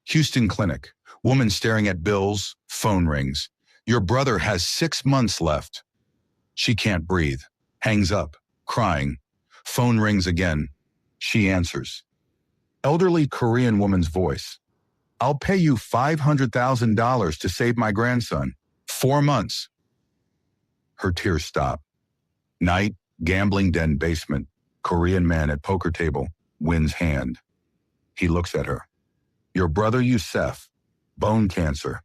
Houston clinic. Woman staring at bills. Phone rings. Your brother has 6 months left. She can't breathe. Hangs up, crying. Phone rings again. She answers. Elderly Korean woman's voice. I'll pay you $500,000 to save my grandson. 4 months. Her tears stop. Night, gambling den basement. Korean man at poker table, wins hand. He looks at her. Your brother Youssef, bone cancer,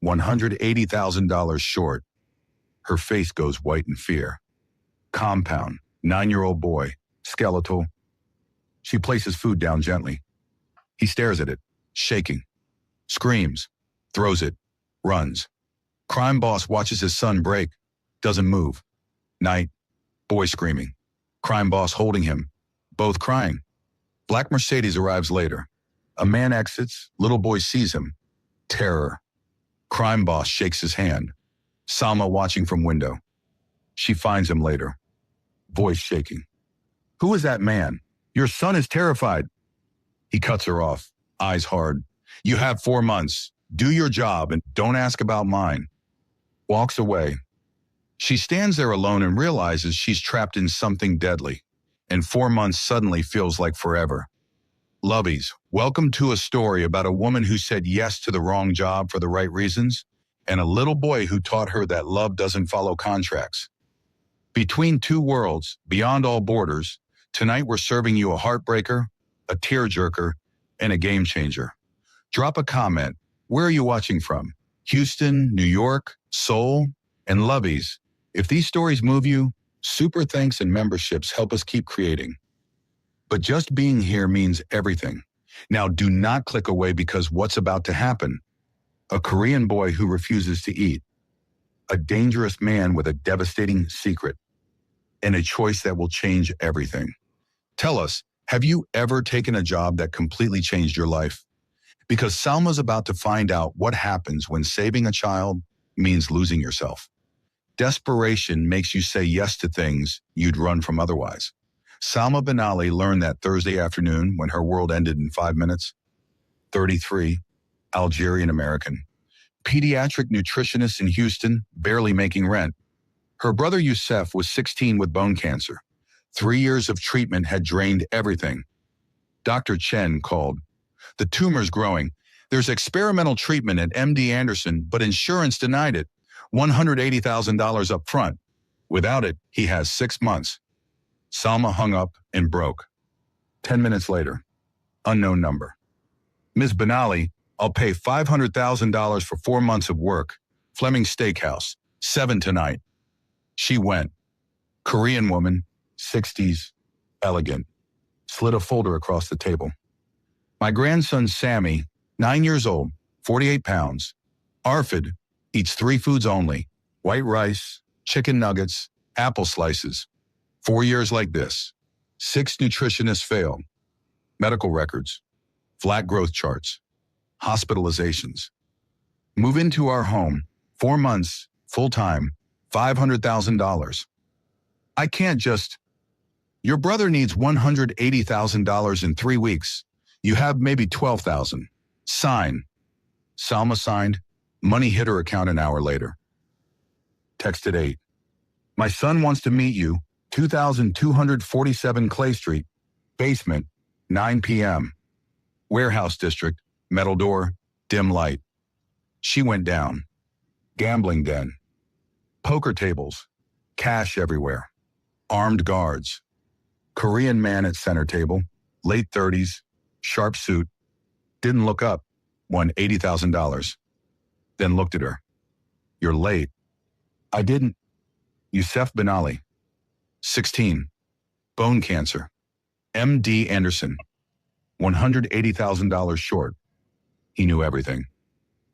$180,000 short. Her face goes white in fear. Compound, 9-year-old boy, skeletal. She places food down gently. He stares at it, shaking. Screams, throws it, runs. Crime boss watches his son break, doesn't move. Night, boy screaming. Crime boss holding him, both crying. Black Mercedes arrives later. A man exits, little boy sees him. Terror. Crime boss shakes his hand. Salma watching from window. She finds him later. Voice shaking. Who is that man? Your son is terrified. He cuts her off, eyes hard. You have 4 months. Do your job and don't ask about mine. Walks away. She stands there alone and realizes she's trapped in something deadly. And 4 months suddenly feels like forever. Lovies, welcome to a story about a woman who said yes to the wrong job for the right reasons, and a little boy who taught her that love doesn't follow contracts. Between two worlds, beyond all borders, tonight we're serving you a heartbreaker, a tearjerker, and a game changer. Drop a comment. Where are you watching from? Houston, New York, Seoul, and Lovies. If these stories move you, super thanks and memberships help us keep creating. But just being here means everything. Now do not click away because what's about to happen? A Korean boy who refuses to eat. A dangerous man with a devastating secret. And a choice that will change everything. Tell us, have you ever taken a job that completely changed your life? Because Salma's about to find out what happens when saving a child means losing yourself. Desperation makes you say yes to things you'd run from otherwise. Salma bin Ali learned that Thursday afternoon when her world ended in 5 minutes. 33, Algerian American. Pediatric nutritionist in Houston, barely making rent. Her brother Youssef was 16 with bone cancer. 3 years of treatment had drained everything. Dr. Chen called. The tumor's growing. There's experimental treatment at MD Anderson, but insurance denied it. $180,000 up front. Without it, he has 6 months. Salma hung up and broke. 10 minutes later, unknown number. Ms. Benali, I'll pay $500,000 for 4 months of work. Fleming Steakhouse, 7 tonight. She went. Korean woman, 60s, elegant. Slid a folder across the table. My grandson Sammy, 9 years old, 48 pounds. ARFID, eats 3 foods only. White rice, chicken nuggets, apple slices. 4 years like this. 6 nutritionists failed. Medical records. Flat growth charts. Hospitalizations. Move into our home. 4 months, full-time, $500,000. I can't just... Your brother needs $180,000 in 3 weeks. You have maybe $12,000. Sign. Salma signed. Money hit her account an hour later. Texted 8. My son wants to meet you. 2247 Clay Street. Basement. 9 p.m. Warehouse district. Metal door. Dim light. She went down. Gambling den. Poker tables. Cash everywhere. Armed guards. Korean man at center table. Late 30s. Sharp suit. Didn't look up. Won $80,000. Then looked at her. You're late. I didn't. Youssef bin Ali. 16. Bone cancer. MD Anderson. $180,000 short. He knew everything.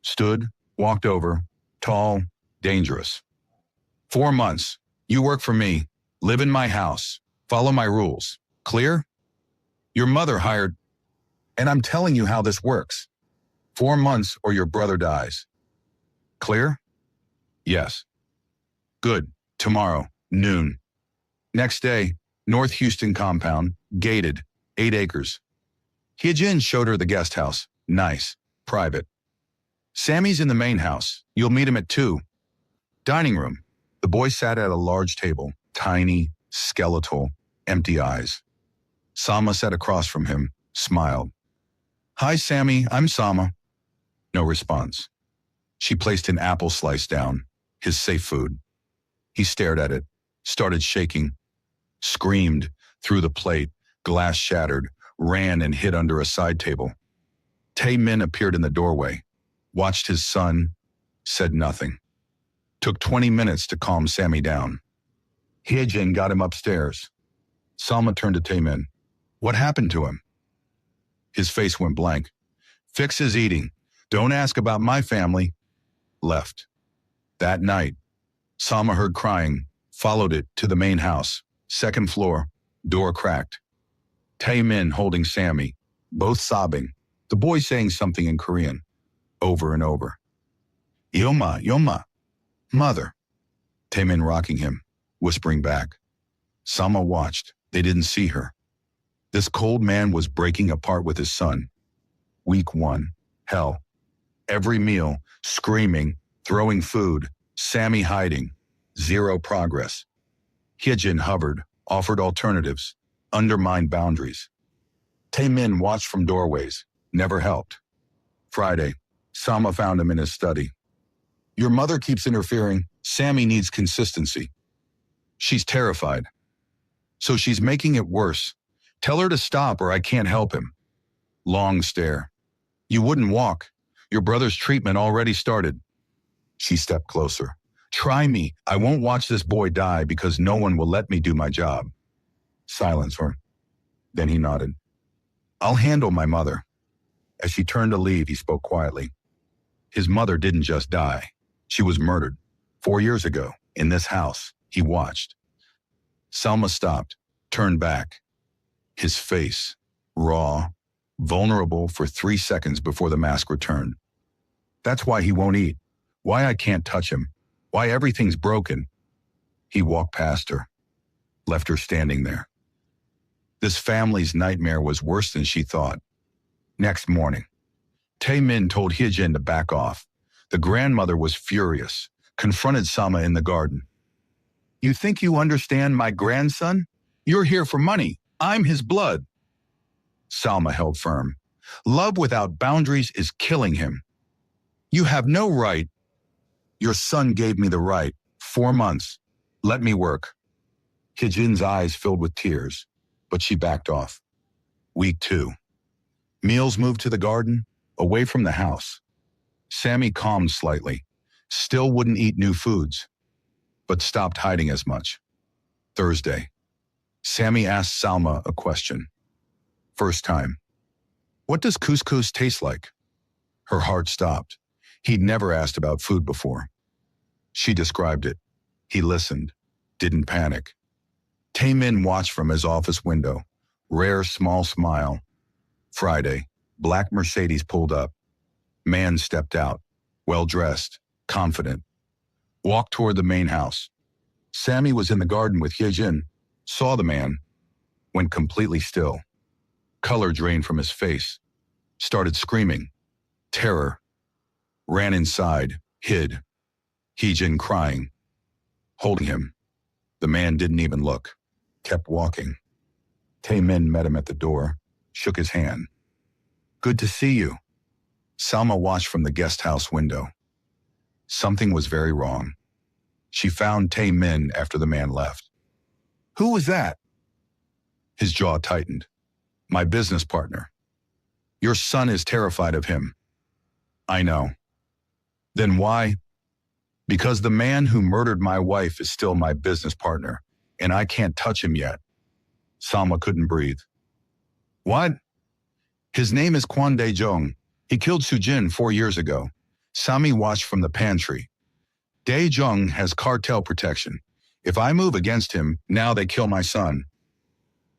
Stood, walked over, tall, dangerous. 4 months. You work for me. Live in my house. Follow my rules. Clear? Your mother hired... And I'm telling you how this works. 4 months or your brother dies. Clear? Yes. Good. Tomorrow, noon. Next day, North Houston compound, gated, 8 acres. Hyejin showed her the guest house. Nice. private. Sammy's in the main house. You'll meet him at 2. Dining room. The boy sat at a large table, tiny, skeletal, empty eyes. Salma sat across from him, smiled. Hi, Sammy, I'm Salma. No response. She placed an apple slice down, his safe food. He stared at it, started shaking, screamed, threw the plate, glass shattered, ran and hid under a side table. Tae-min appeared in the doorway, watched his son, said nothing. Took 20 minutes to calm Sammy down. Hye-jin got him upstairs. Salma turned to Tae-min. What happened to him? His face went blank. Fix his eating. Don't ask about my family. Left. That night, Salma heard crying, followed it to the main house, 2nd floor, door cracked. Tae-min holding Sammy, both sobbing, the boy saying something in Korean, over and over. Yoma, Yoma, mother. Tae-min rocking him, whispering back. Salma watched. They didn't see her. This cold man was breaking apart with his son. Week 1, hell. Every meal, screaming, throwing food, Sammy hiding, 0 progress. Hye-jin hovered, offered alternatives, undermined boundaries. Tae-min watched from doorways, never helped. Friday, Salma found him in his study. Your mother keeps interfering. Sammy needs consistency. She's terrified. So she's making it worse. Tell her to stop or I can't help him. Long stare. You wouldn't walk. Your brother's treatment already started. She stepped closer. Try me. I won't watch this boy die because no one will let me do my job. Silence. Then he nodded. I'll handle my mother. As she turned to leave, he spoke quietly. His mother didn't just die. She was murdered. 4 years ago, in this house, he watched. Salma stopped, turned back. His face, raw, vulnerable for 3 seconds before the mask returned. That's why he won't eat. Why I can't touch him. Why everything's broken. He walked past her, left her standing there. This family's nightmare was worse than she thought. Next morning, Tae-min told Hye-jin to back off. The grandmother was furious, confronted Salma in the garden. You think you understand my grandson? You're here for money. I'm his blood. Salma held firm. Love without boundaries is killing him. You have no right. Your son gave me the right. 4 months. Let me work. Hye-jin's eyes filled with tears, but she backed off. Week 2. Meals moved to the garden, away from the house. Sammy calmed slightly, still wouldn't eat new foods, but stopped hiding as much. Thursday. Sammy asked Salma a question. First time. What does couscous taste like? Her heart stopped. He'd never asked about food before. She described it. He listened, didn't panic. Tae-min watched from his office window, rare small smile. Friday, black Mercedes pulled up. Man stepped out, well-dressed, confident. Walked toward the main house. Sammy was in the garden with Hye-jin, saw the man, went completely still. Color drained from his face. Started screaming. Terror. Ran inside, hid. Hye-jin crying. Holding him. The man didn't even look. Kept walking. Tae-min met him at the door, shook his hand. Good to see you. Salma watched from the guest house window. Something was very wrong. She found Tae-min after the man left. Who was that? His jaw tightened. My business partner. Your son is terrified of him. I know. Then why? Because the man who murdered my wife is still my business partner, and I can't touch him yet. Salma couldn't breathe. What? His name is Kwon Dae-jung. He killed Soo-jin 4 years ago. Sammy watched from the pantry. Dae-jung has cartel protection. If I move against him, now they kill my son.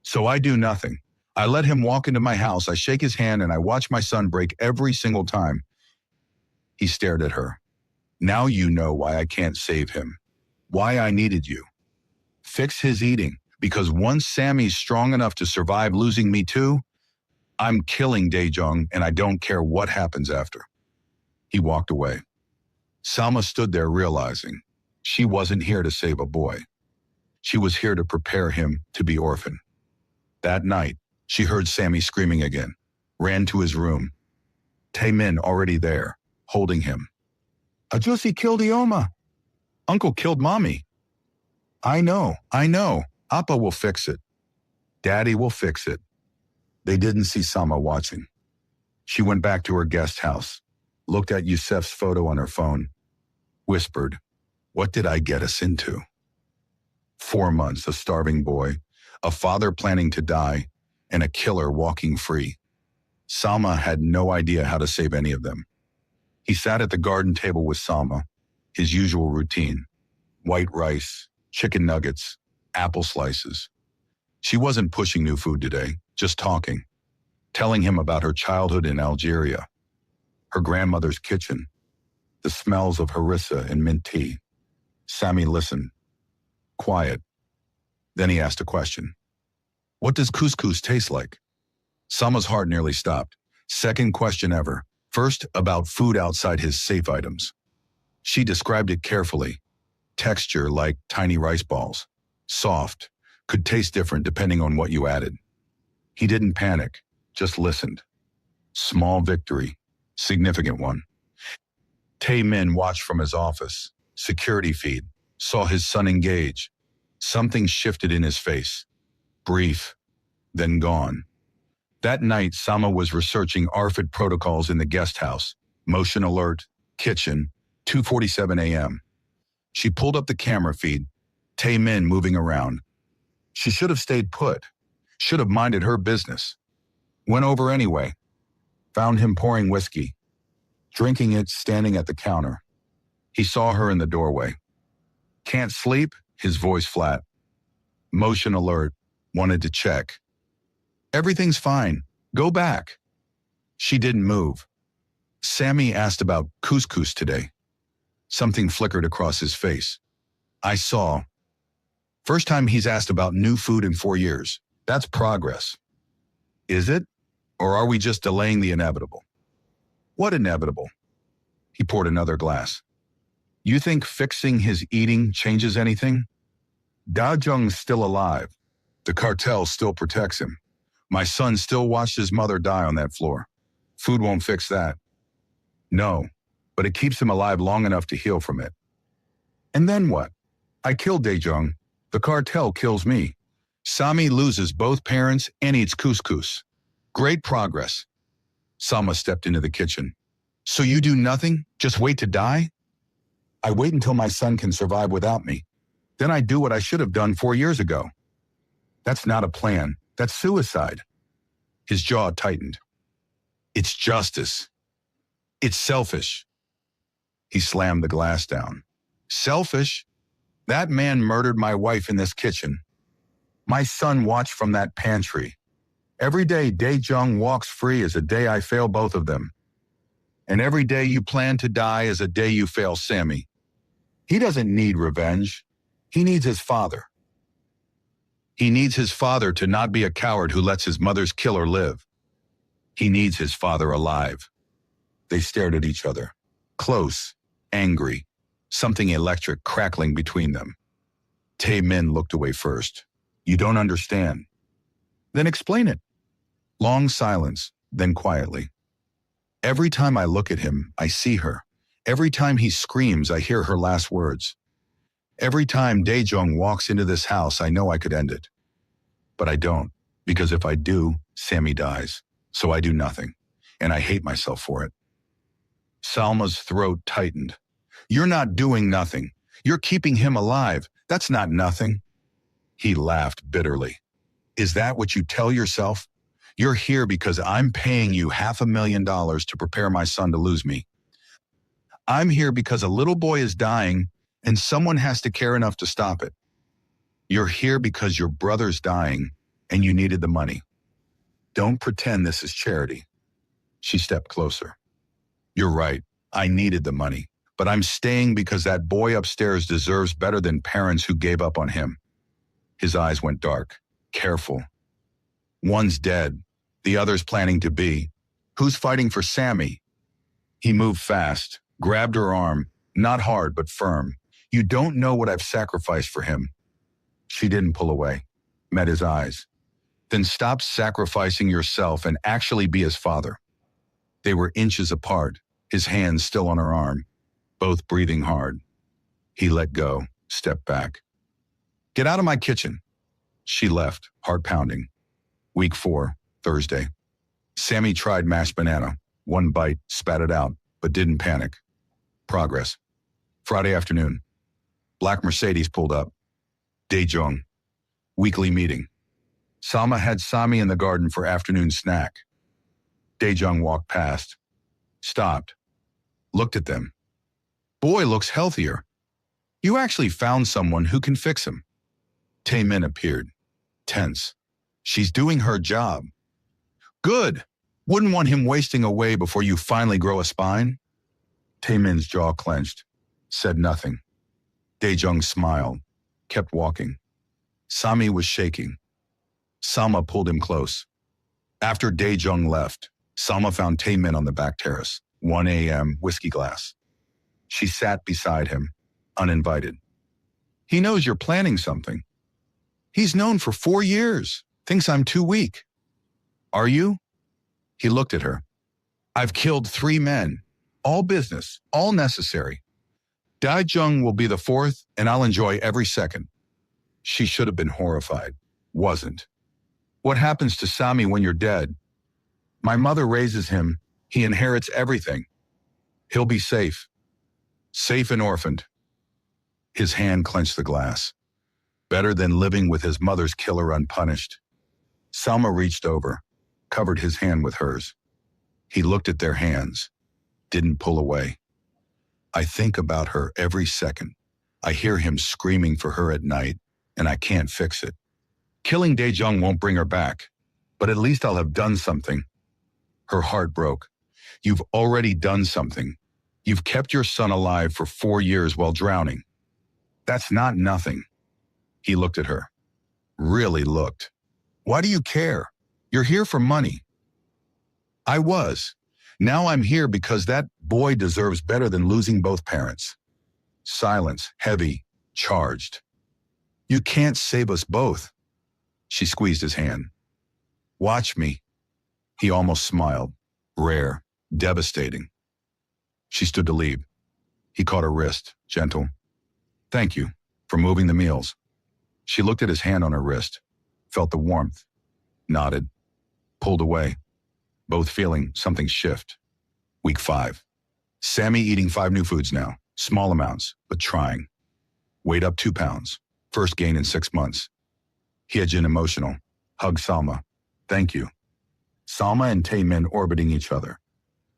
So I do nothing. I let him walk into my house, I shake his hand, and I watch my son break every single time. He stared at her. Now you know why I can't save him. Why I needed you. Fix his eating, because once Sammy's strong enough to survive losing me too, I'm killing Daejong and I don't care what happens after. He walked away. Salma stood there realizing she wasn't here to save a boy. She was here to prepare him to be orphaned. That night, she heard Sammy screaming again, ran to his room. Taemin already there, holding him. Ajusi killed Ioma. Uncle killed Mommy. I know. Appa will fix it. Daddy will fix it. They didn't see Salma watching. She went back to her guest house, looked at Yusef's photo on her phone, whispered, "What did I get us into?" 4 months, a starving boy, a father planning to die, and a killer walking free. Salma had no idea how to save any of them. He sat at the garden table with Salma, his usual routine: white rice, chicken nuggets, apple slices. She wasn't pushing new food today, just talking, telling him about her childhood in Algeria, her grandmother's kitchen, the smells of harissa and mint tea. Sammy listened, quiet. Then he asked a question. What does couscous taste like? Salma's heart nearly stopped. Second question ever. First, about food outside his safe items. She described it carefully. Texture like tiny rice balls. Soft. Could taste different depending on what you added. He didn't panic, just listened. Small victory. Significant one. Taemin watched from his office. Security feed. Saw his son engage. Something shifted in his face. Brief. Then gone. That night, Salma was researching ARFID protocols in the guest house. Motion alert, kitchen, 2:47 a.m. She pulled up the camera feed. Taemin moving around. She should have stayed put. Should have minded her business. Went over anyway. Found him pouring whiskey. Drinking it, standing at the counter. He saw her in the doorway. Can't sleep? His voice flat. Motion alert. Wanted to check. Everything's fine. Go back. She didn't move. Sammy asked about couscous today. Something flickered across his face. I saw. First time he's asked about new food in 4 years. That's progress. Is it? Or are we just delaying the inevitable? What inevitable? He poured another glass. You think fixing his eating changes anything? Da Jung's still alive. The cartel still protects him. My son still watched his mother die on that floor. Food won't fix that. No, but it keeps him alive long enough to heal from it. And then what? I killed Daejong. The cartel kills me. Sami loses both parents and eats couscous. Great progress. Salma stepped into the kitchen. So you do nothing? Just wait to die? I wait until my son can survive without me. Then I do what I should have done 4 years ago. That's not a plan. That's suicide. His jaw tightened. It's justice. It's selfish. He slammed the glass down. Selfish? That man murdered my wife in this kitchen. My son watched from that pantry. Every day Daejong walks free is a day I fail both of them. And every day you plan to die is a day you fail Sammy. He doesn't need revenge. He needs his father. He needs his father to not be a coward who lets his mother's killer live. He needs his father alive. They stared at each other, close, angry, something electric crackling between them. Taemin looked away first. You don't understand. Then explain it. Long silence, then quietly. Every time I look at him, I see her. Every time he screams, I hear her last words. Every time Daejong walks into this house, I know I could end it. But I don't, because if I do, Sammy dies. So I do nothing, and I hate myself for it. Salma's throat tightened. You're not doing nothing. You're keeping him alive. That's not nothing. He laughed bitterly. Is that what you tell yourself? You're here because I'm paying you $500,000 to prepare my son to lose me. I'm here because a little boy is dying and someone has to care enough to stop it. You're here because your brother's dying and you needed the money. Don't pretend this is charity. She stepped closer. You're right. I needed the money, but I'm staying because that boy upstairs deserves better than parents who gave up on him. His eyes went dark. Careful. One's dead. The other's planning to be. Who's fighting for Sammy? He moved fast, grabbed her arm, not hard but firm. You don't know what I've sacrificed for him. She didn't pull away, met his eyes. Then stop sacrificing yourself and actually be his father. They were inches apart, his hands still on her arm, both breathing hard. He let go, stepped back. Get out of my kitchen. She left, heart pounding. Week 4, Thursday. Sammy tried mashed banana. One bite, spat it out, but didn't panic. Progress. Friday afternoon. Black Mercedes pulled up. Daejong. Weekly meeting. Salma had Sami in the garden for afternoon snack. Daejong walked past. Stopped. Looked at them. Boy looks healthier. You actually found someone who can fix him. Taemin appeared. Tense. She's doing her job. Good. Wouldn't want him wasting away before you finally grow a spine? Taemin's jaw clenched. Said nothing. Daejong smiled. Kept walking. Sami was shaking. Salma pulled him close. After Daejong left, Salma found Taemin on the back terrace, 1 a.m., whiskey glass. She sat beside him, uninvited. He knows you're planning something. He's known for 4 years, thinks I'm too weak. Are you? He looked at her. I've killed 3 men, all business, all necessary. Daejong will be the 4th, and I'll enjoy every second. She should have been horrified. Wasn't. What happens to Sami when you're dead? My mother raises him. He inherits everything. He'll be safe. Safe and orphaned. His hand clenched the glass. Better than living with his mother's killer unpunished. Salma reached over, covered his hand with hers. He looked at their hands, didn't pull away. I think about her every second. I hear him screaming for her at night, and I can't fix it. Killing Daejong won't bring her back, but at least I'll have done something. Her heart broke. You've already done something. You've kept your son alive for 4 years while drowning. That's not nothing. He looked at her. Really looked. Why do you care? You're here for money. I was. Now I'm here because that boy deserves better than losing both parents. Silence, heavy, charged. You can't save us both. She squeezed his hand. Watch me. He almost smiled. Rare, devastating. She stood to leave. He caught her wrist, gentle. Thank you for moving the meals. She looked at his hand on her wrist, felt the warmth, nodded, pulled away, both feeling something shift. Week 5. Sammy eating 5 new foods now, small amounts, but trying. Weight up 2 pounds, first gain in 6 months. Hyejin emotional, hugged Salma. Thank you. Salma and Taemin orbiting each other.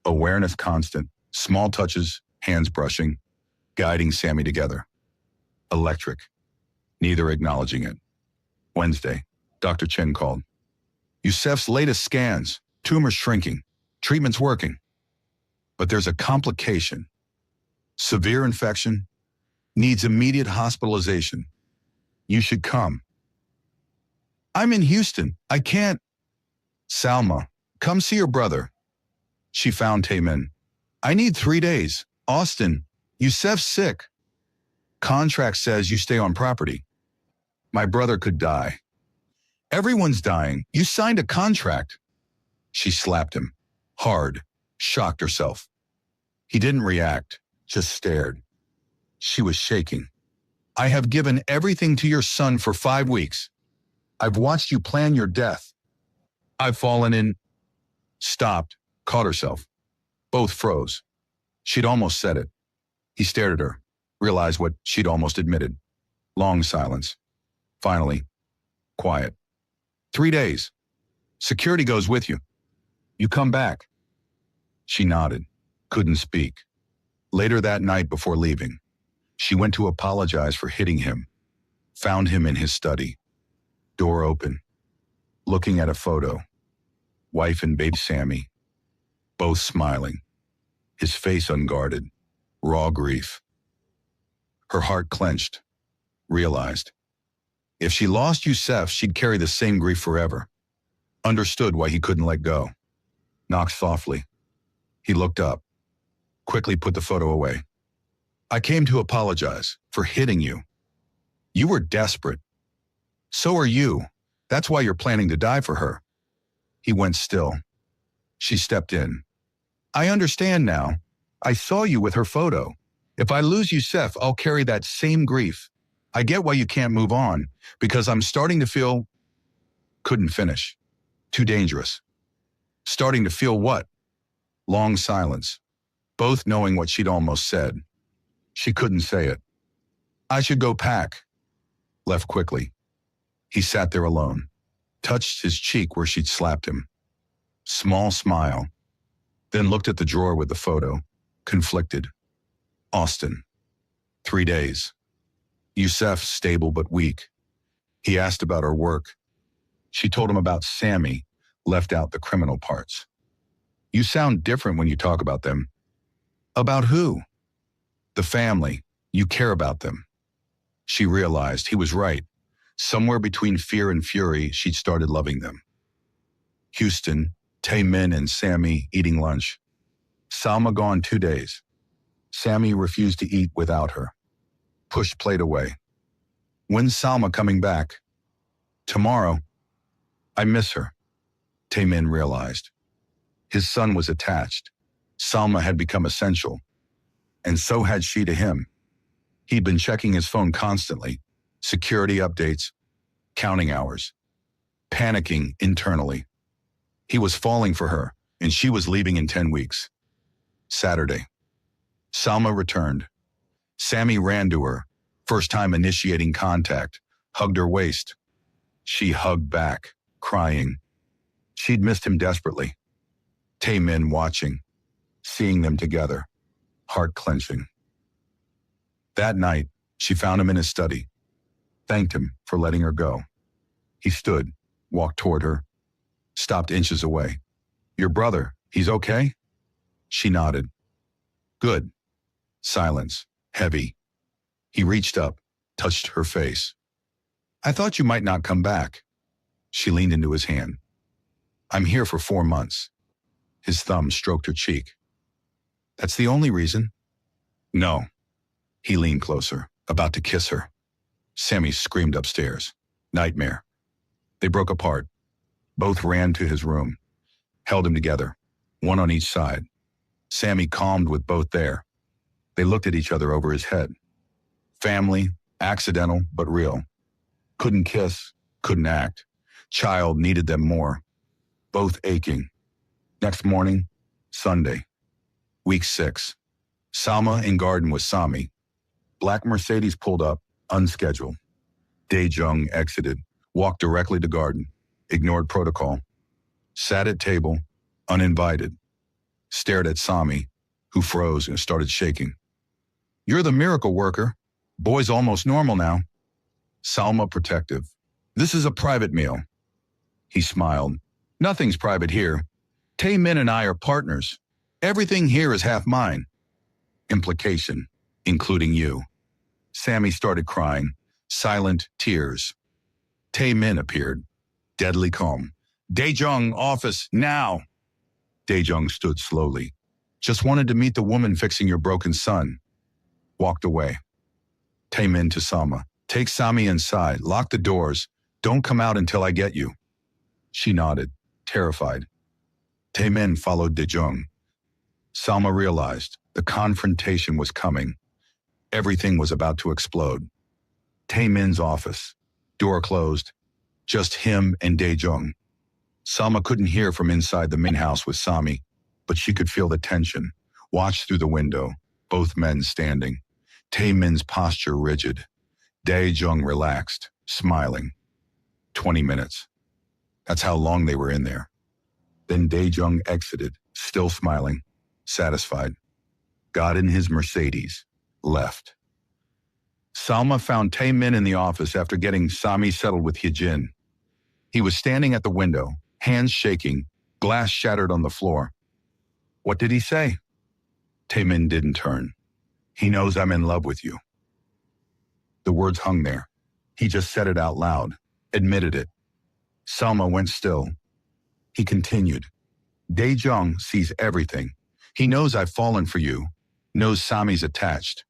Awareness constant, small touches, hands brushing, guiding Sammy together. Electric, neither acknowledging it. Wednesday, Dr. Chen called. Yusef's latest scans, tumor shrinking, treatment's working. But there's a complication. Severe infection, needs immediate hospitalization. You should come. I'm in Houston. I can't. Salma, come see your brother. She found Taemin. I need 3 days. Austin, Yusef's sick. Contract says you stay on property. My brother could die. Everyone's dying. You signed a contract. She slapped him. Hard. Shocked herself. He didn't react, just stared. She was shaking. I have given everything to your son for 5 weeks. I've watched you plan your death. I've fallen in. Stopped, caught herself. Both froze. She'd almost said it. He stared at her, realized what she'd almost admitted. Long silence. Finally, quiet. 3 days. Security goes with you. You come back. She nodded, couldn't speak. Later that night before leaving, she went to apologize for hitting him. Found him in his study. Door open. Looking at a photo. Wife and baby Sammy. Both smiling. His face unguarded. Raw grief. Her heart clenched. Realized. If she lost Yusef, she'd carry the same grief forever. Understood why he couldn't let go. Knocked softly. He looked up, quickly put the photo away. I came to apologize for hitting you. You were desperate. So are you. That's why you're planning to die for her. He went still. She stepped in. I understand now. I saw you with her photo. If I lose Youssef, I'll carry that same grief. I get why you can't move on, because I'm starting to feel... Couldn't finish. Too dangerous. Starting to feel what? Long silence. Both knowing what she'd almost said. She couldn't say it. I should go pack. Left quickly. He sat there alone. Touched his cheek where she'd slapped him. Small smile. Then looked at the drawer with the photo. Conflicted. Austin. 3 days. Youssef stable but weak. He asked about her work. She told him about Sammy, left out the criminal parts. You sound different when you talk about them. About who? The family. You care about them. She realized he was right. Somewhere between fear and fury, she'd started loving them. Houston, Taemin and Sammy eating lunch. Salma gone 2 days. Sammy refused to eat without her. Pushed plate away. When's Salma coming back? Tomorrow. I miss her. Taemin realized. His son was attached. Salma had become essential. And so had she to him. He'd been checking his phone constantly. Security updates. Counting hours. Panicking internally. He was falling for her, and she was leaving in 10 weeks. Saturday. Salma returned. Sammy ran to her, first time initiating contact, hugged her waist. She hugged back, crying. She'd missed him desperately. Taemin watching, seeing them together, heart clenching. That night, she found him in his study, thanked him for letting her go. He stood, walked toward her, stopped inches away. Your brother, he's okay? She nodded. Good. Silence, heavy. He reached up, touched her face. I thought you might not come back. She leaned into his hand. I'm here for 4 months. His thumb stroked her cheek. That's the only reason? No. He leaned closer, about to kiss her. Sammy screamed upstairs. Nightmare. They broke apart. Both ran to his room, held him together, one on each side. Sammy calmed with both there. They looked at each other over his head. Family, accidental but real. Couldn't kiss, couldn't act. Child needed them more. Both aching. Next morning, Sunday. Week 6. Salma in garden with Sami. Black Mercedes pulled up, unscheduled. Dae-jung exited, walked directly to garden, ignored protocol. Sat at table, uninvited. Stared at Sami, who froze and started shaking. You're the miracle worker. Boy's almost normal now. Salma protective. This is a private meal. He smiled. Nothing's private here. Taemin and I are partners. Everything here is half mine. Implication, including you. Sammy started crying. Silent tears. Taemin appeared, deadly calm. Dae-jung, office, now. Dae-jung stood slowly. Just wanted to meet the woman fixing your broken son. Walked away. Taemin to Salma. Take Sami inside, lock the doors. Don't come out until I get you. She nodded, terrified. Taemin followed Dae-jung. Salma realized the confrontation was coming. Everything was about to explode. Taemin's office. Door closed. Just him and Dae-jung. Salma couldn't hear from inside the main house with Sami, but she could feel the tension. Watched through the window, both men standing. Taemin's posture rigid. Dae-jung relaxed, smiling. 20 minutes. That's how long they were in there. Then Dae-jung exited, still smiling, satisfied. Got in his Mercedes, left. Salma found Taemin in the office after getting Sami settled with Hyejin. He was standing at the window, hands shaking, glass shattered on the floor. What did he say? Taemin didn't turn. He knows I'm in love with you. The words hung there. He just said it out loud, admitted it. Salma went still, He continued, Dae-jung sees everything. He knows I've fallen for you, knows Sami's attached.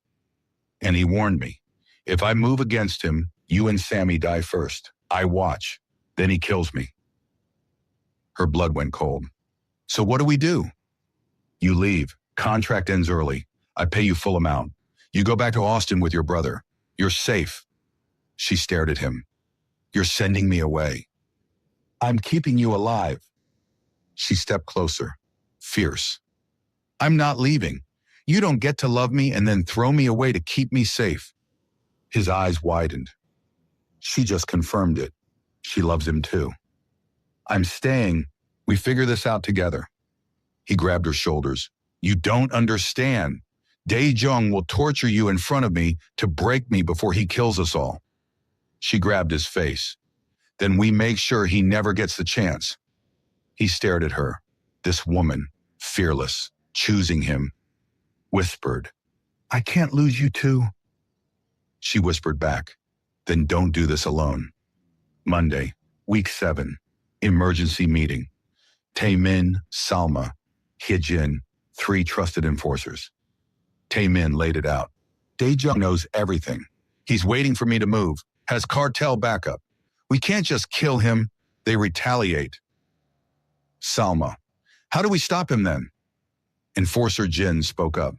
And he warned me, if I move against him, you and Sammy die first. I watch. Then he kills me. Her blood went cold. So what do? You leave. Contract ends early. I pay you full amount. You go back to Austin with your brother. You're safe. She stared at him. You're sending me away. I'm keeping you alive. She stepped closer, fierce. I'm not leaving. You don't get to love me and then throw me away to keep me safe. His eyes widened. She just confirmed it. She loves him too. I'm staying. We figure this out together. He grabbed her shoulders. You don't understand. Dae-jung will torture you in front of me to break me before he kills us all. She grabbed his face. Then we make sure he never gets the chance. He stared at her. This woman, fearless, choosing him, whispered, I can't lose you too. She whispered back, then don't do this alone. Monday, week 7, emergency meeting. Tae-min, Salma, Hye-jin, 3 trusted enforcers. Tae-min laid it out. Dae-jung knows everything. He's waiting for me to move, has cartel backup. We can't just kill him. They retaliate. Salma, how do we stop him then? Enforcer Jin spoke up.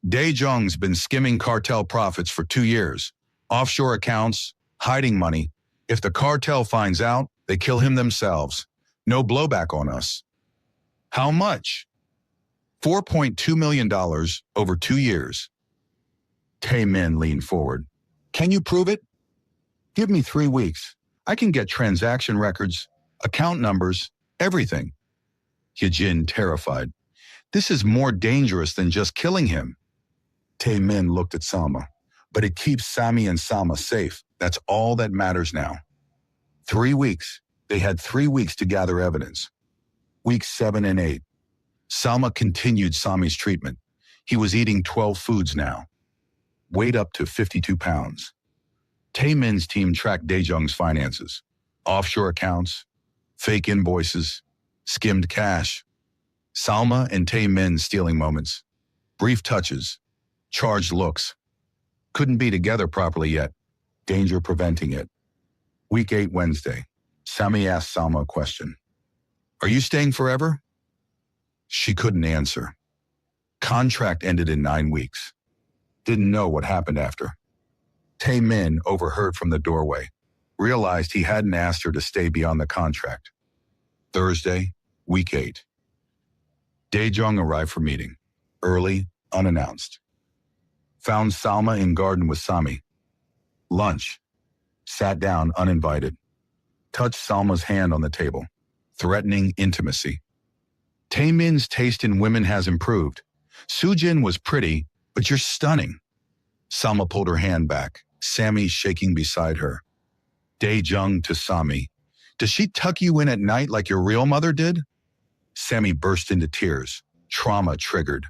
Dae-jung's been skimming cartel profits for 2 years. Offshore accounts, hiding money. If the cartel finds out, they kill him themselves. No blowback on us. How much? $4.2 million over 2 years. Tae-min leaned forward. Can you prove it? Give me 3 weeks. I can get transaction records, account numbers, everything. Hye-jin, terrified. This is more dangerous than just killing him. Tae-min looked at Salma. But it keeps Sami and Salma safe. That's all that matters now. 3 weeks. They had 3 weeks to gather evidence. Weeks 7 and 8. Salma continued Sami's treatment. He was eating 12 foods now. Weighed up to 52 pounds. Tae-min's team tracked Dae-jung's finances. Offshore accounts, fake invoices, skimmed cash. Salma and Tae-min stealing moments. Brief touches. Charged looks. Couldn't be together properly yet. Danger preventing it. Week 8 Wednesday. Sami asked Salma a question. Are you staying forever? She couldn't answer. Contract ended in 9 weeks. Didn't know what happened after. Tae-min overheard from the doorway. Realized he hadn't asked her to stay beyond the contract. Thursday, week 8. Dae-jung arrived for meeting. Early, unannounced. Found Salma in garden with Sami. Lunch. Sat down uninvited. Touched Salma's hand on the table. Threatening intimacy. Tae-min's taste in women has improved. Soo-jin was pretty, but you're stunning. Salma pulled her hand back, Sami shaking beside her. Dae-jung to Sami. Does she tuck you in at night like your real mother did? Sami burst into tears. Trauma triggered.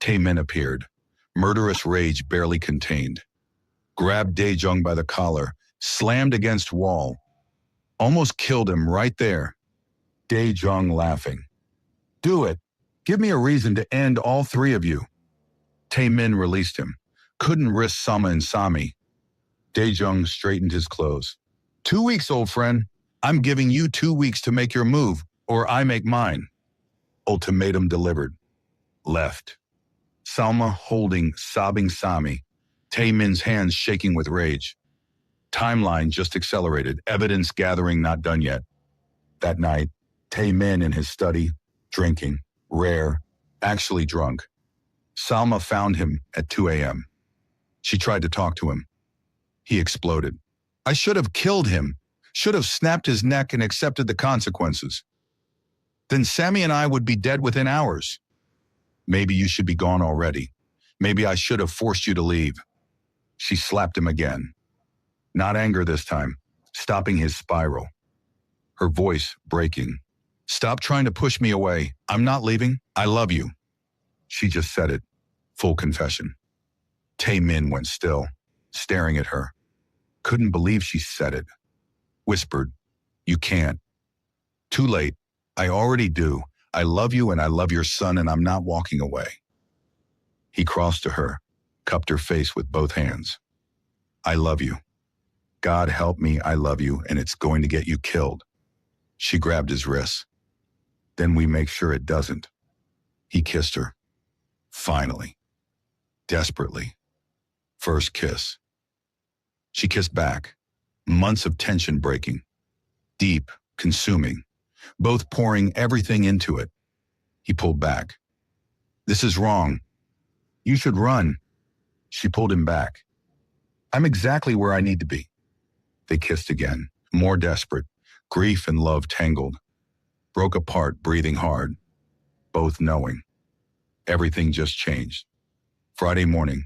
Tae-min appeared. Murderous rage barely contained. Grabbed Dae-jung by the collar, slammed against wall. Almost killed him right there. Dae-jung laughing. Do it. Give me a reason to end all 3 of you. Tae-min released him. Couldn't risk Salma and Sami. Dae-jung straightened his clothes. 2 weeks, old friend. I'm giving you 2 weeks to make your move, or I make mine. Ultimatum delivered. Left. Salma holding, sobbing Sami. Tae-min's hands shaking with rage. Timeline just accelerated. Evidence gathering not done yet. That night, Tae-min in his study, drinking, rare, actually drunk. Salma found him at 2 a.m. She tried to talk to him. He exploded. I should have killed him. Should have snapped his neck and accepted the consequences. Then Sami and I would be dead within hours. Maybe you should be gone already. Maybe I should have forced you to leave. She slapped him again. Not anger this time, stopping his spiral. Her voice breaking. Stop trying to push me away. I'm not leaving. I love you. She just said it. Full confession. Tae-min went still, staring at her. Couldn't believe she said it. Whispered, you can't. Too late. I already do. I love you and I love your son and I'm not walking away. He crossed to her, cupped her face with both hands. I love you. God help me, I love you, and it's going to get you killed. She grabbed his wrists. Then we make sure it doesn't. He kissed her. Finally. Desperately. First kiss. She kissed back. Months of tension breaking. Deep, consuming. Both pouring everything into it. He pulled back. This is wrong. You should run. She pulled him back. I'm exactly where I need to be. They kissed again, more desperate. Grief and love tangled. Broke apart, breathing hard. Both knowing. Everything just changed. Friday morning.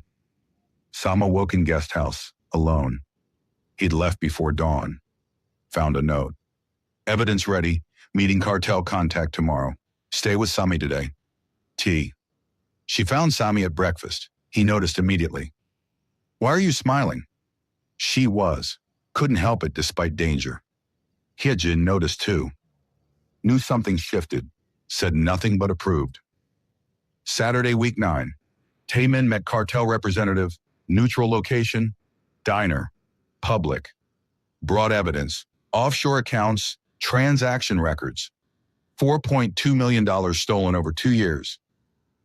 Salma woke in guest house, alone. He'd left before dawn. Found a note. Evidence ready. Meeting cartel contact tomorrow. Stay with Sami today. T. She found Sami at breakfast. He noticed immediately. Why are you smiling? She was. Couldn't help it despite danger. Hyejin noticed too. Knew something shifted. Said nothing but approved. Saturday, week 9. Taemin met cartel representative. Neutral location. Diner. Public. Brought evidence. Offshore accounts. Transaction records. $4.2 million stolen over 2 years.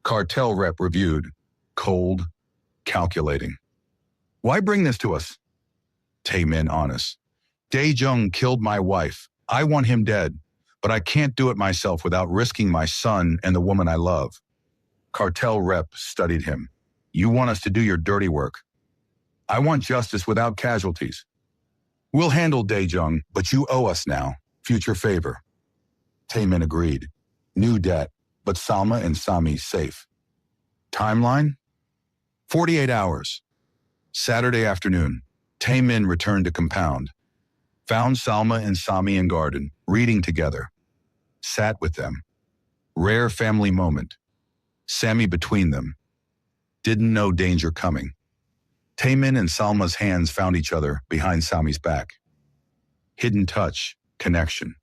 Cartel rep reviewed. Cold. Calculating. Why bring this to us? Taemin honest. Dae-jung killed my wife. I want him dead, but I can't do it myself without risking my son and the woman I love. Cartel rep studied him. You want us to do your dirty work. I want justice without casualties. We'll handle Dae-jung, but you owe us now. Future favor. Taemin agreed. New debt, but Salma and Sami safe. Timeline? 48 hours. Saturday afternoon. Taemin returned to compound. Found Salma and Sami in garden, reading together. Sat with them. Rare family moment. Sami between them. Didn't know danger coming. Taemin and Salma's hands found each other behind Sami's back. Hidden touch, connection.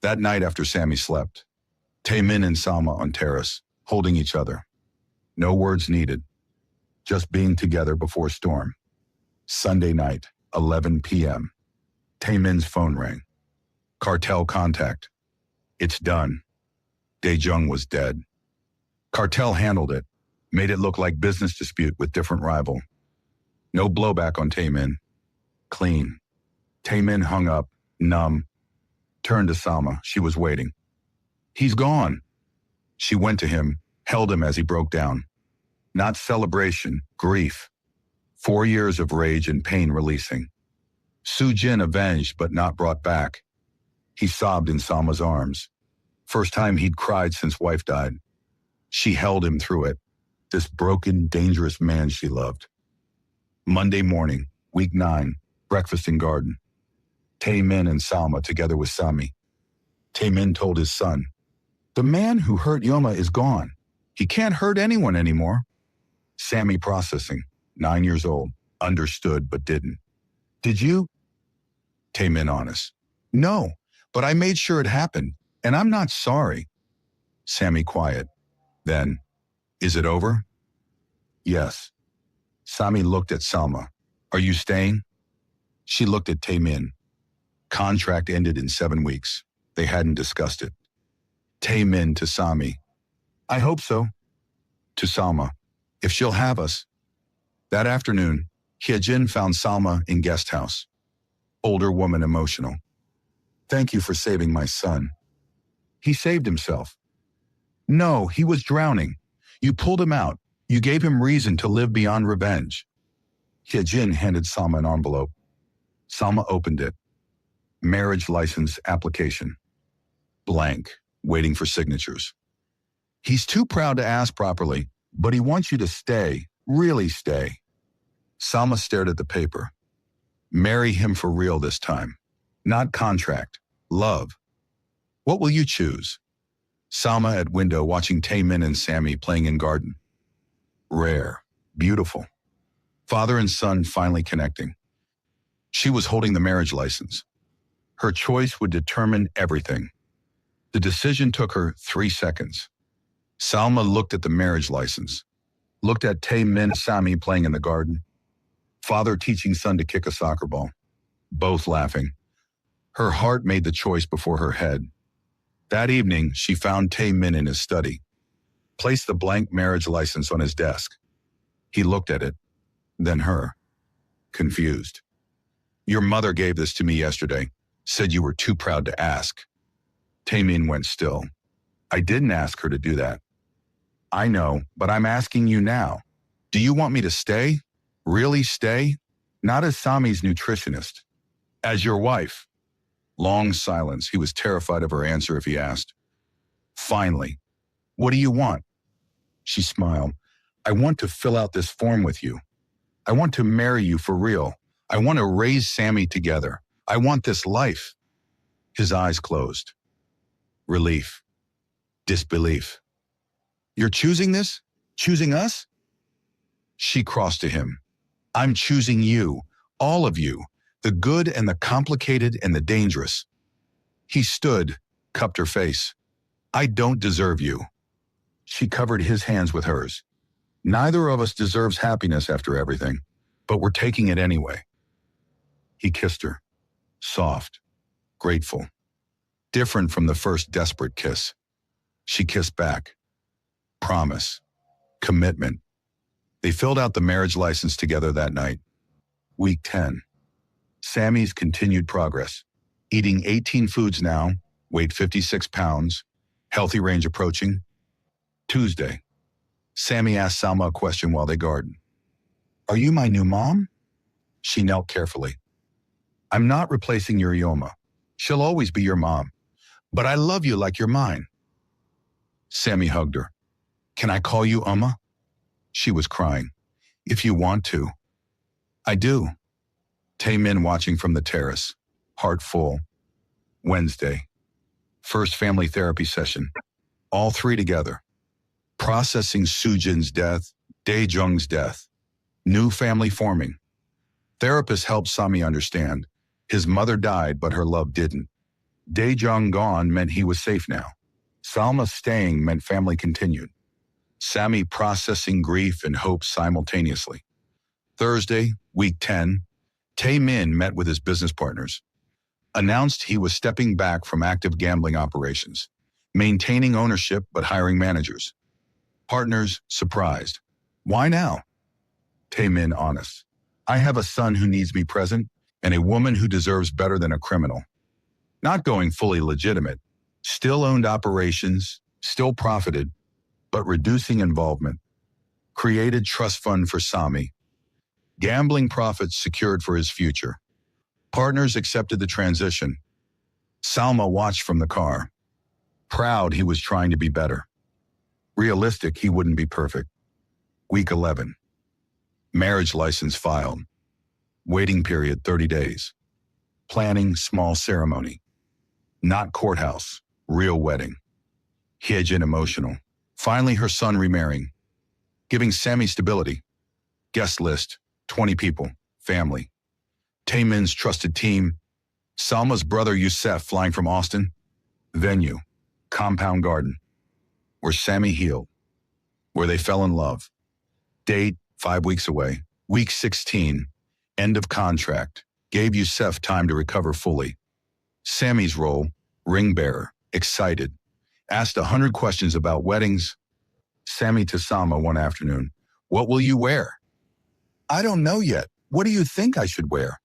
That night after Sami slept, Taemin and Salma on terrace, holding each other. No words needed. Just being together before storm. Sunday night, 11 p.m. Taemin's phone rang. Cartel contact. It's done. Dae-jung was dead. Cartel handled it, made it look like business dispute with different rival. No blowback on Taemin. Clean. Taemin hung up, numb. Turned to Salma. She was waiting. He's gone. She went to him, held him as he broke down. Not celebration, grief. 4 years of rage and pain releasing. Soo-jin avenged but not brought back. He sobbed in Salma's arms. First time he'd cried since wife died. She held him through it. This broken, dangerous man she loved. Monday morning, week 9, breakfast in garden. Taemin and Salma together with Sami. Taemin told his son, the man who hurt Yoma is gone. He can't hurt anyone anymore. Sami processing, 9 years old, understood but didn't. Did you? Taemin honest. No, but I made sure it happened, and I'm not sorry. Sami quiet. Then, is it over? Yes. Sami looked at Salma. Are you staying? She looked at Taemin. Contract ended in 7 weeks. They hadn't discussed it. Taemin to Sami. I hope so. To Salma. If she'll have us. That afternoon, Hyejin found Salma in guest house. Older woman emotional. Thank you for saving my son. He saved himself. No, he was drowning. You pulled him out. You gave him reason to live beyond revenge. Hyejin handed Salma an envelope. Salma opened it. Marriage license application. Blank, waiting for signatures. He's too proud to ask properly, but he wants you to stay, really stay. Salma stared at the paper. Marry him for real this time. Not contract, love. What will you choose? Salma at window watching Taemin and Sami playing in garden. Rare, beautiful. Father and son finally connecting. She was holding the marriage license. Her choice would determine everything. The decision took her 3 seconds. Salma looked at the marriage license, looked at Tae-min and Sami playing in the garden, father teaching son to kick a soccer ball, both laughing. Her heart made the choice before her head. That evening, she found Tae-min in his study, placed the blank marriage license on his desk. He looked at it, then her, confused. Your mother gave this to me yesterday, said you were too proud to ask. Tae-min went still. I didn't ask her to do that. I know, but I'm asking you now. Do you want me to stay? Really stay? Not as Sami's nutritionist. As your wife. Long silence. He was terrified of her answer if he asked. Finally, what do you want? She smiled. I want to fill out this form with you. I want to marry you for real. I want to raise Sami together. I want this life. His eyes closed. Relief. Disbelief. You're choosing this? Choosing us? She crossed to him. I'm choosing you, all of you, the good and the complicated and the dangerous. He stood, cupped her face. I don't deserve you. She covered his hands with hers. Neither of us deserves happiness after everything, but we're taking it anyway. He kissed her, soft, grateful, different from the first desperate kiss. She kissed back. Promise, commitment. They filled out the marriage license together that night. Week 10. Sami's continued progress. Eating 18 foods now, weight 56 pounds, healthy range approaching. Tuesday. Sami asked Salma a question while they garden. Are you my new mom? She knelt carefully. I'm not replacing your Yoma. She'll always be your mom. But I love you like you're mine. Sami hugged her. Can I call you Uma? She was crying. If you want to. I do. Tae-min watching from the terrace, heart full. Wednesday. First family therapy session. All three together. Processing Sujin's death, Dae-jung's death. New family forming. Therapist helped Sami understand. His mother died, but her love didn't. Dae-jung gone meant he was safe now. Salma staying meant family continued. Sami processing grief and hope simultaneously. Thursday, week 10, Tae-min met with his business partners. Announced he was stepping back from active gambling operations, maintaining ownership but hiring managers. Partners surprised. Why now? Tae-min honest. I have a son who needs me present and a woman who deserves better than a criminal. Not going fully legitimate. Still owned operations, still profited, but reducing involvement. Created trust fund for Sami. Gambling profits secured for his future. Partners accepted the transition. Salma watched from the car. Proud he was trying to be better. Realistic he wouldn't be perfect. Week 11. Marriage license filed. Waiting period 30 days. Planning small ceremony. Not courthouse, real wedding. Hyejin emotional. Finally her son remarrying. Giving Sami stability. Guest list, 20 people, family. Tae-min's trusted team. Salma's brother Youssef flying from Austin. Venue, compound garden. Where Sami healed. Where they fell in love. Date, 5 weeks away. Week 16, end of contract. Gave Youssef time to recover fully. Sami's role, ring bearer, excited. Asked 100 questions about weddings. Sami to Salma one afternoon. What will you wear? I don't know yet. What do you think I should wear?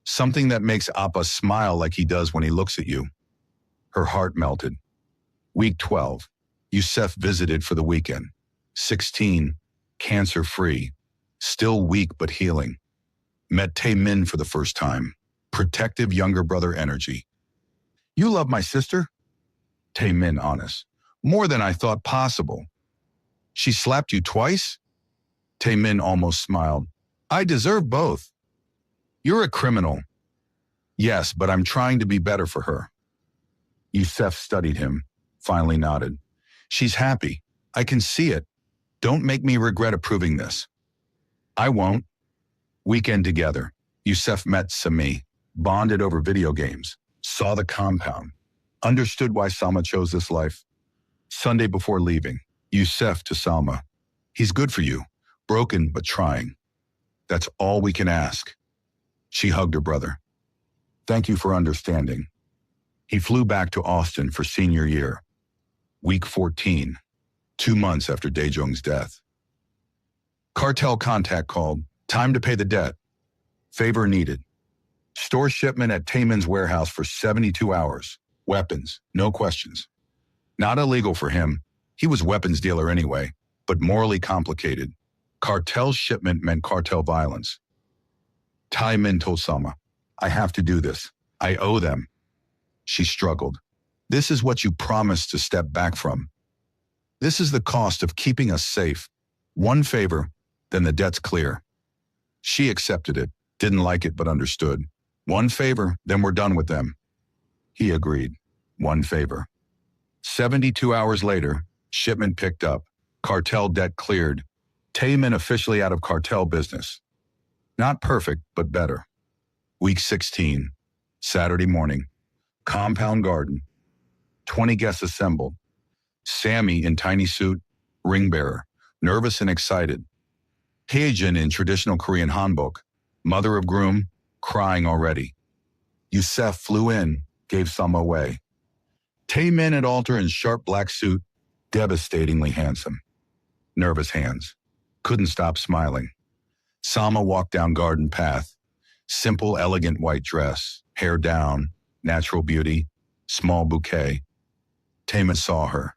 Something that makes Appa smile like he does when he looks at you. Her heart melted. Week 12. Youssef visited for the weekend. 16. Cancer-free. Still weak but healing. Met Tae-min for the first time. Protective younger brother energy. You love my sister? Tae-min honest. More than I thought possible. She slapped you twice? Tae-min almost smiled. I deserve both. You're a criminal. Yes, but I'm trying to be better for her. Youssef studied him, finally nodded. She's happy. I can see it. Don't make me regret approving this. I won't. Weekend together. Youssef met Sami, bonded over video games, saw the compound. Understood why Salma chose this life. Sunday before leaving, Youssef to Salma. He's good for you, broken but trying. That's all we can ask. She hugged her brother. Thank you for understanding. He flew back to Austin for senior year. Week 14, 2 months after Daejong's death. Cartel contact called. Time to pay the debt. Favor needed. Store shipment at Taemin's warehouse for 72 hours. Weapons, no questions. Not illegal for him. He was weapons dealer anyway, but morally complicated. Cartel shipment meant cartel violence. Taemin told Salma, I have to do this. I owe them. She struggled. This is what you promised to step back from. This is the cost of keeping us safe. One favor, then the debt's clear. She accepted it, didn't like it but understood. One favor, then we're done with them. He agreed. One favor. 72 hours later, shipment picked up. Cartel debt cleared. Taemin officially out of cartel business. Not perfect, but better. Week 16, Saturday morning. Compound garden. 20 guests assembled. Sammy in tiny suit, ring bearer, nervous and excited. Haejin in traditional Korean hanbok, mother of groom, crying already. Youssef flew in, gave Salma away. Taemin at altar in sharp black suit, devastatingly handsome. Nervous hands. Couldn't stop smiling. Salma walked down garden path. Simple, elegant white dress, hair down, natural beauty, small bouquet. Taemin saw her,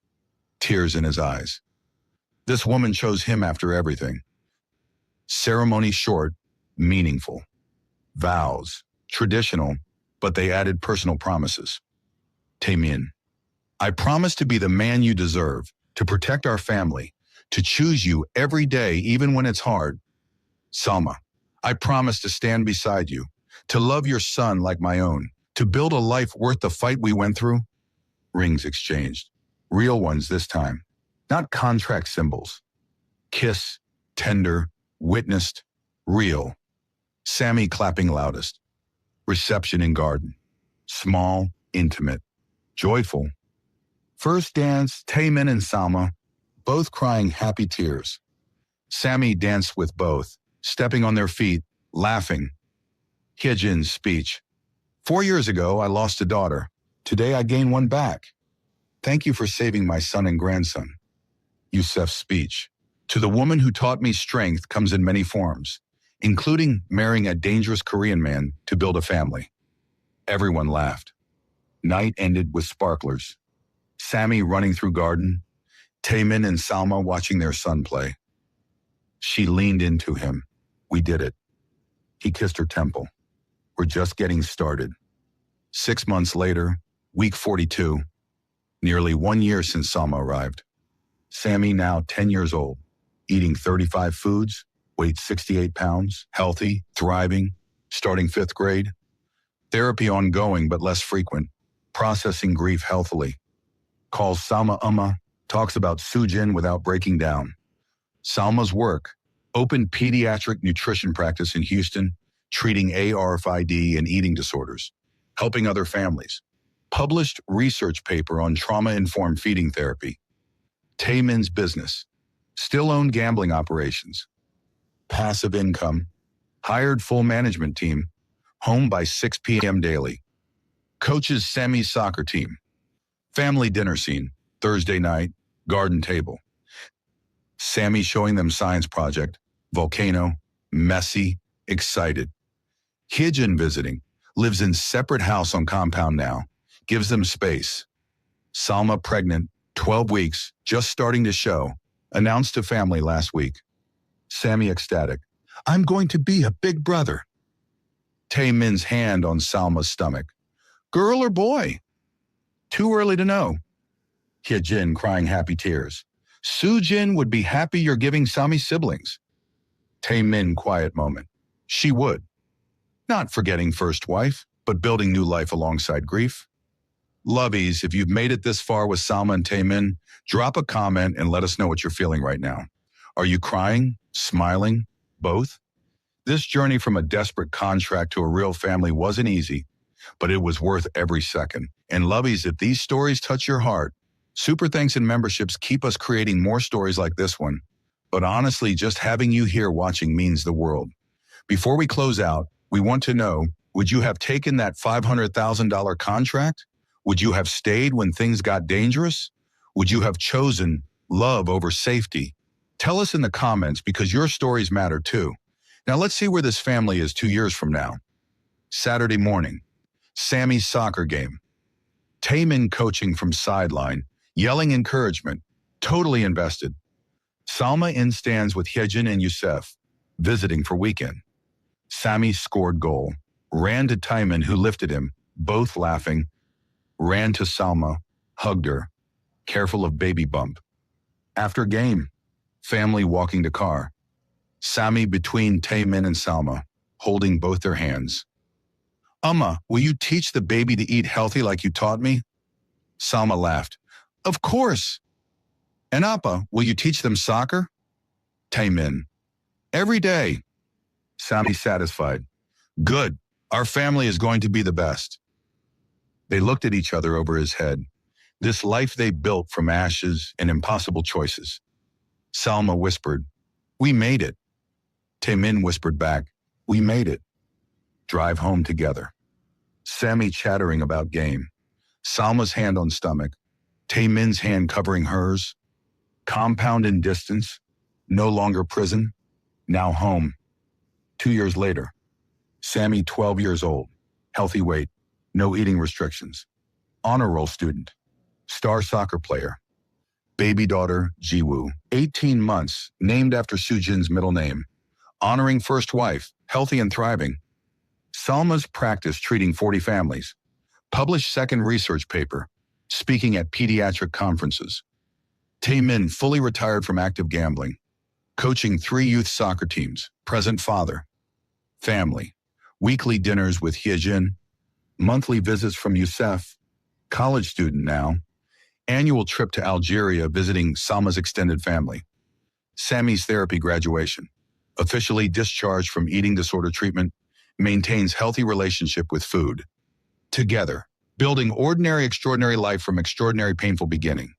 tears in his eyes. This woman chose him after everything. Ceremony short, meaningful. Vows, traditional, but they added personal promises. Taemin, I promise to be the man you deserve, to protect our family, to choose you every day, even when it's hard. Salma, I promise to stand beside you, to love your son like my own, to build a life worth the fight we went through. Rings exchanged. Real ones this time, not contract symbols. Kiss, tender, witnessed, real. Sammy clapping loudest. Reception in garden. Small, intimate, joyful. First dance, Taemin and Salma, both crying happy tears. Sammy danced with both, stepping on their feet, laughing. Hyejin's speech. 4 years ago, I lost a daughter. Today I gain one back. Thank you for saving my son and grandson. Youssef's speech. To the woman who taught me strength comes in many forms, including marrying a dangerous Korean man to build a family. Everyone laughed. Night ended with sparklers. Sammy running through garden. Taemin and Salma watching their son play. She leaned into him. We did it. He kissed her temple. We're just getting started. 6 months later, week 42, nearly 1 year since Salma arrived. Sammy now 10 years old, eating 35 foods, weighs 68 pounds, healthy, thriving, starting 5th grade. Therapy ongoing but less frequent, processing grief healthily. Calls Salma, talks about Soojin without breaking down. Salma's work, open pediatric nutrition practice in Houston, treating ARFID and eating disorders, helping other families. Published research paper on trauma-informed feeding therapy. Taemin's business, still owned gambling operations. Passive income, hired full management team, home by 6 p.m. daily. Coaches Sammy's soccer team. Family dinner scene, Thursday night, garden table. Sammy showing them science project, volcano, messy, excited. Hyejin visiting, lives in separate house on compound now, gives them space. Salma pregnant, 12 weeks, just starting to show, announced to family last week. Sammy ecstatic, I'm going to be a big brother. Taemin's hand on Salma's stomach. Girl or boy? Too early to know. Hyejin crying happy tears. Soojin would be happy you're giving Sammy siblings. Taemin quiet moment. She would. Not forgetting first wife, but building new life alongside grief. Lovies, if you've made it this far with Salma and Taemin, drop a comment and let us know what you're feeling right now. Are you crying, smiling, both? This journey from a desperate contract to a real family wasn't easy, but it was worth every second. And lovies, if these stories touch your heart, super thanks and memberships keep us creating more stories like this one. But honestly, just having you here watching means the world. Before we close out, we want to know, would you have taken that $500,000 contract? Would you have stayed when things got dangerous? Would you have chosen love over safety? Tell us in the comments because your stories matter too. Now let's see where this family is 2 years from now. Saturday morning, Sammy's soccer game. Taemin coaching from sideline, yelling encouragement, totally invested. Salma in stands with Hyejin and Youssef, visiting for weekend. Sammy scored goal, ran to Taemin who lifted him, both laughing, ran to Salma, hugged her, careful of baby bump. After game, family walking to car. Sammy between Taemin and Salma, holding both their hands. Will you teach the baby to eat healthy like you taught me? Salma laughed. Of course. And Appa, will you teach them soccer? Taemin. Every day. Sammy satisfied. Good. Our family is going to be the best. They looked at each other over his head. This life they built from ashes and impossible choices. Salma whispered, we made it. Taemin whispered back, we made it. Drive home together. Sammy chattering about game. Salma's hand on stomach. Taemin's hand covering hers. Compound in distance. No longer prison. Now home. 2 years later. Sammy 12 years old. Healthy weight. No eating restrictions. Honor roll student. Star soccer player. Baby daughter, Jiwoo, 18 months, named after Sujin's middle name. Honoring first wife, healthy and thriving. Salma's practice treating 40 families. Published second research paper. Speaking at pediatric conferences. Taemin fully retired from active gambling. Coaching 3 youth soccer teams. Present father. Family. Weekly dinners with Hyejin. Monthly visits from Youssef. College student now. Annual trip to Algeria visiting Salma's extended family. Sammy's therapy graduation. Officially discharged from eating disorder treatment. Maintains healthy relationship with food. Together, building ordinary extraordinary life from extraordinary painful beginning.